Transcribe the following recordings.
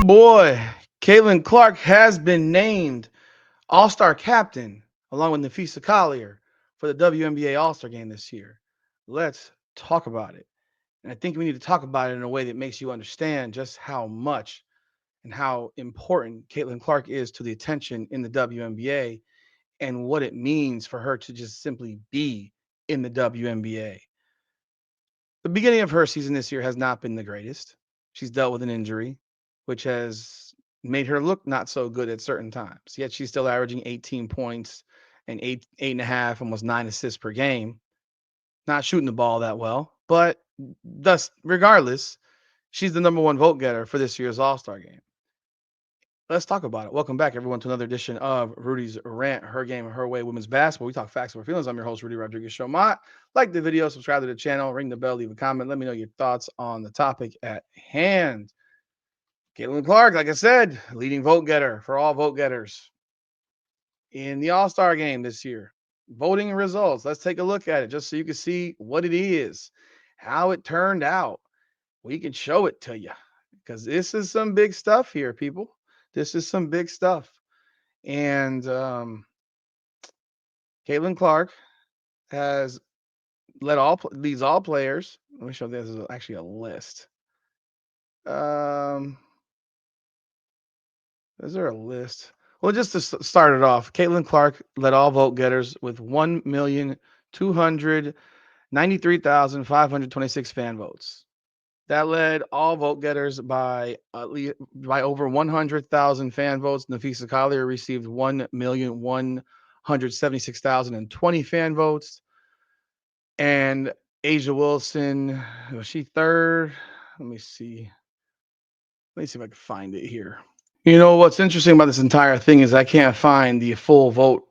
Boy, Caitlin Clark has been named All-Star Captain along with Nafisa Collier for the WNBA All-Star Game this year. Let's talk about it. And I think we need to talk about it in a way that makes you understand just how much and how important Caitlin Clark is to the attention in the WNBA and what it means for her to just simply be in the WNBA. The beginning of her season this year has not been the greatest. She's dealt with an injury, which has made her look not so good at certain times. Yet she's still averaging 18 points and eight and a half, almost 9 assists per game. Not shooting the ball that well, but thus, regardless, she's the number one vote getter for this year's All Star game. Let's talk about it. Welcome back, everyone, to another edition of Rudy's Rant, Her Game, Her Way, Women's Basketball. We talk facts over feelings. I'm your host, Rudy Rodriguez Shomot. Like the video, subscribe to the channel, ring the bell, leave a comment. Let me know your thoughts on the topic at hand. Caitlin Clark, like I said, leading vote getter for all vote getters in the All-Star game this year. Voting results. Let's take a look at it just so you can see what it is, how it turned out. We can show it to you because this is some big stuff here, people. This is some big stuff. And Caitlin Clark has leads all players. Let me show this is actually a list. Um, is there a list? Well, just to start it off, Caitlin Clark led all vote getters with 1,293,526 fan votes. That led all vote getters by over 100,000 fan votes. Nafisa Collier received 1,176,020 fan votes. And Asia Wilson, was she third? Let me see. Let me see if I can find it here. You know what's interesting about this entire thing is I can't find the full vote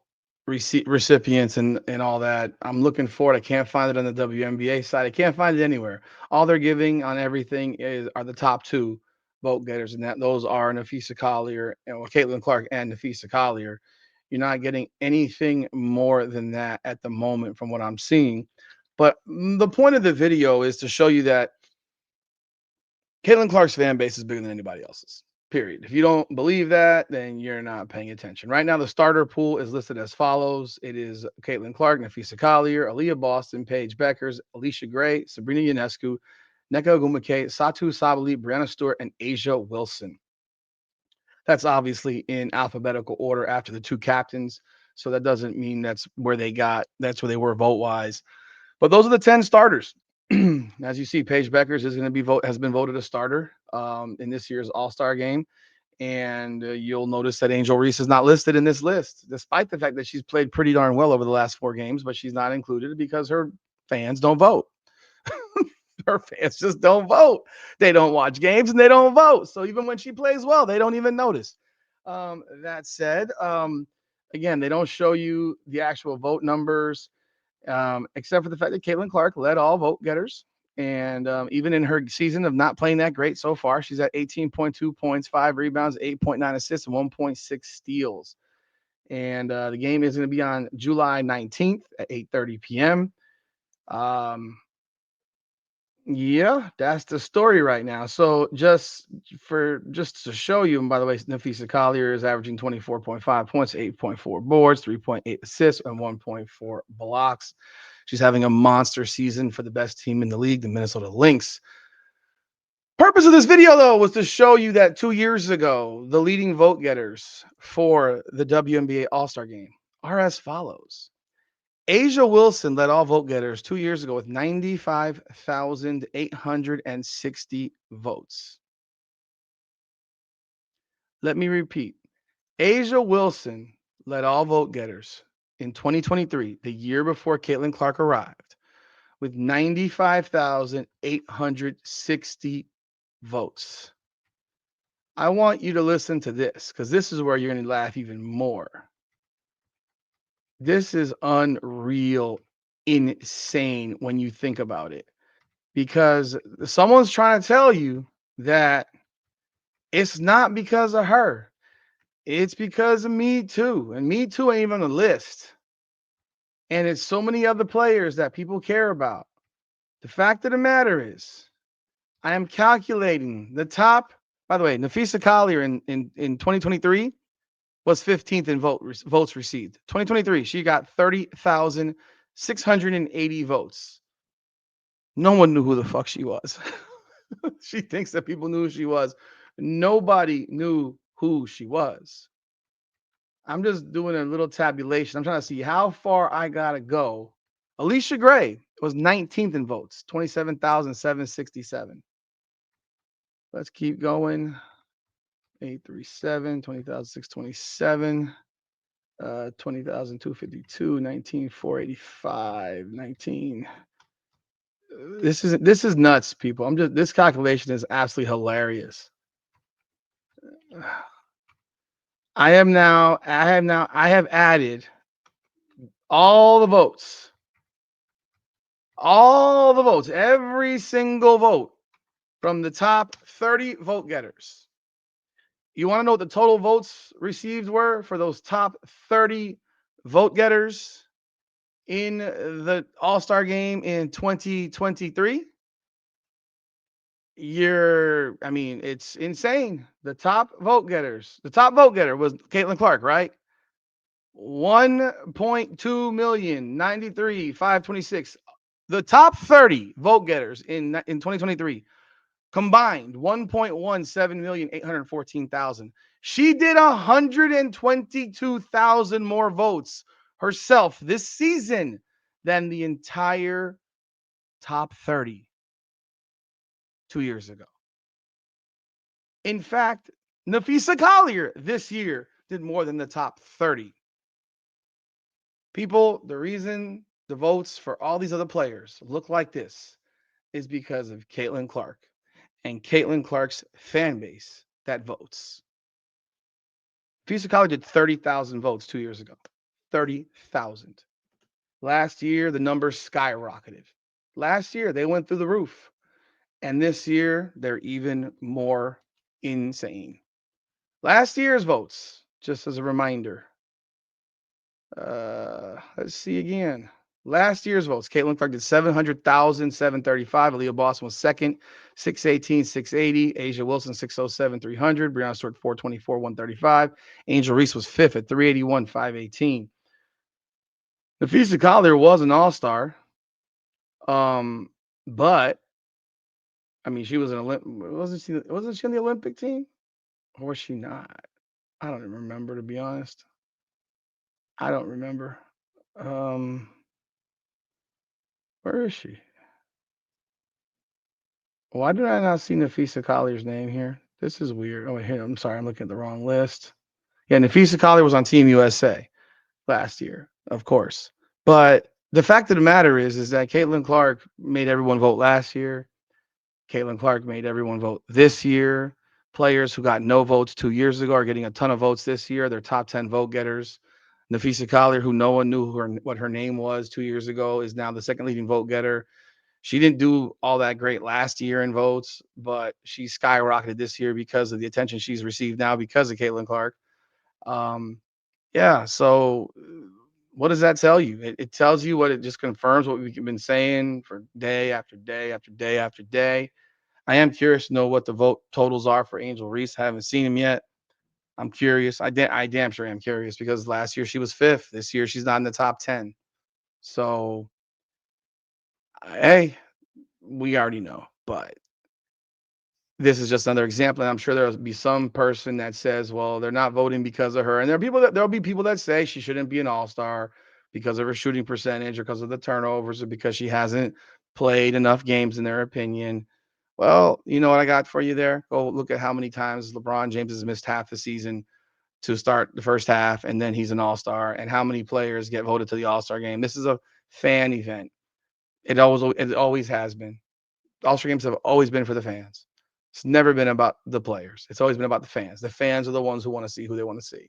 recipients and all that. I'm looking for it. I can't find it on the WNBA side. I can't find it anywhere. All they're giving on everything are the top two vote getters, and that those are Nafisa Collier and Caitlin Clark and Nafisa Collier. You're not getting anything more than that at the moment from what I'm seeing. But the point of the video is to show you that Caitlin Clark's fan base is bigger than anybody else's. Period. If you don't believe that, then you're not paying attention. Right now, the starter pool is listed as follows. It is Caitlin Clark, Nafisa Collier, Aaliyah Boston, Paige Beckers, Alicia Gray, Sabrina Ionescu, Nneka Ogwumike, Satu Sabali, Brianna Stewart, and Asia Wilson. That's obviously in alphabetical order after the two captains. So that doesn't mean that's where they were vote-wise. But those are the 10 starters. As you see, Paige Beckers is going to has been voted a starter in this year's All-Star game. And you'll notice that Angel Reese is not listed in this list, despite the fact that she's played pretty darn well over the last 4 games, but she's not included because her fans don't vote. Her fans just don't vote. They don't watch games and they don't vote. So even when she plays well, they don't even notice. That said, again, they don't show you the actual vote numbers, except for the fact that Caitlin Clark led all vote getters. And even in her season of not playing that great so far, she's at 18.2 points, 5 rebounds, 8.9 assists, and 1.6 steals. And the game is going to be on July 19th at 8:30 p.m. Yeah, that's the story right now. So just to show you, and by the way, Nafisa Collier is averaging 24.5 points, 8.4 boards, 3.8 assists, and 1.4 blocks. She's having a monster season for the best team in the league, the Minnesota Lynx. Purpose of this video, though, was to show you that 2 years ago, the leading vote getters for the WNBA All-Star Game are as follows. Asia Wilson led all vote getters 2 years ago with 95,860 votes. Let me repeat. Asia Wilson led all vote getters in 2023, the year before Caitlin Clark arrived, with 95,860 votes. I want you to listen to this because this is where you're going to laugh even more. This is unreal, insane when you think about it, because someone's trying to tell you that it's not because of her. It's because of Me Too. And Me Too ain't even on the list. And it's so many other players that people care about. The fact of the matter is, I am calculating the top By the way, Nafisa Collier in 2023 was 15th in votes received. 2023, she got 30,680 votes. No one knew who the fuck she was. She thinks that people knew who she was. Nobody knew who she was. I'm just doing a little tabulation. I'm trying to see how far I gotta go. Alicia Gray was 19th in votes, 27,767. Let's keep going. 837, 20,627, 20,252, 19,485, 19. This is nuts, people. This calculation is absolutely hilarious. I have added all the votes, every single vote from the top 30 vote getters. You want to know what the total votes received were for those top 30 vote getters in the All-Star game in 2023? It's insane. The top vote getter was Caitlin Clark, right? 1.2 million, 93,526. The top 30 vote getters in 2023 combined 1.17 million, 814,000. She did 122,000 more votes herself this season than the entire top 30 2 years ago. In fact, Nafisa Collier this year did more than the top 30. People, the reason the votes for all these other players look like this is because of Caitlin Clark and Caitlin Clark's fan base that votes. Nafisa Collier did 30,000 votes 2 years ago. 30,000. Last year, the numbers skyrocketed. Last year, they went through the roof. And this year, they're even more insane. Last year's votes, just as a reminder. Let's see again. Last year's votes, Caitlin Clark did 700,735. Aaliyah Boston was second, 618, 680. Asia Wilson, 607, 300. Brianna Stewart, 424, 135. Angel Reese was fifth at 381, 518. Nafisa Collier was an all-star. But she was an Olympic. Wasn't she on the Olympic team? Or was she not? I don't even remember, to be honest. I don't remember. Where is she? Why did I not see Nafisa Collier's name here? This is weird. Oh, here. I'm sorry. I'm looking at the wrong list. Yeah, Nafisa Collier was on Team USA last year, of course. But the fact of the matter is that Caitlin Clark made everyone vote last year. Caitlin Clark made everyone vote this year. Players who got no votes 2 years ago are getting a ton of votes this year. They're top 10 vote getters. Nafisa Collier, who no one knew what her name was 2 years ago, is now the second leading vote getter. She didn't do all that great last year in votes, but she skyrocketed this year because of the attention she's received now because of Caitlin Clark. Yeah, so what does that tell you? It tells you what it just confirms what we've been saying for day after day after day after day. I am curious to know what the vote totals are for Angel Reese. I haven't seen him yet. I'm curious. I damn sure am curious because last year she was fifth. This year she's not in the top 10. So, hey, we already know. But this is just another example. And I'm sure there'll be some person that says, well, they're not voting because of her. And there'll be people that say she shouldn't be an all-star because of her shooting percentage or because of the turnovers or because she hasn't played enough games in their opinion. Well, you know what I got for you there? Go look at how many times LeBron James has missed half the season to start the first half, and then he's an all-star, and how many players get voted to the all-star game. This is a fan event. It always has been. All-star games have always been for the fans. It's never been about the players. It's always been about the fans. The fans are the ones who want to see who they want to see.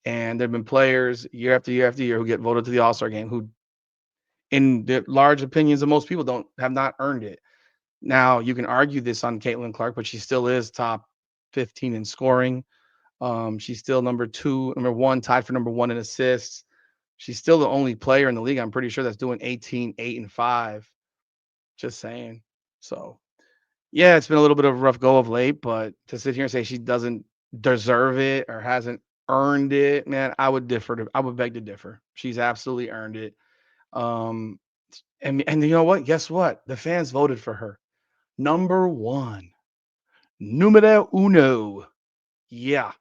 And there have been players year after year after year who get voted to the All-Star game who, in the large opinions of most people, have not earned it. Now, you can argue this on Caitlin Clark, but she still is top 15 in scoring. She's still number one, tied for number one in assists. She's still the only player in the league, I'm pretty sure, that's doing 18, 8, and 5. Just saying. So Yeah, it's been a little bit of a rough go of late, but to sit here and say she doesn't deserve it or hasn't earned it, man, I would differ. I would beg to differ. She's absolutely earned it. Um, and you know what? Guess what? The fans voted for her. Number one, numero uno. Yeah,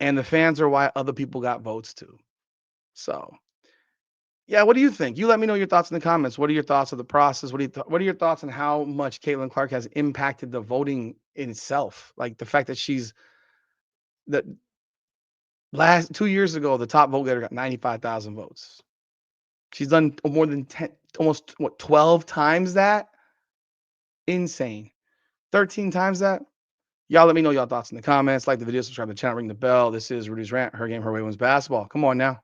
and the fans are why other people got votes too. So yeah, what do you think? You let me know your thoughts in the comments. What are your thoughts of the process? What are your thoughts on how much Caitlin Clark has impacted the voting in itself? Like the fact that she's the last 2 years ago, the top vote getter got 95,000 votes. She's done more than 10, almost what 12 times that? Insane. 13 times that? Y'all let me know y'all thoughts in the comments. Like the video, subscribe to the channel, ring the bell. This is Rudy's Rant, Her Game, Her Way Women's Basketball. Come on now.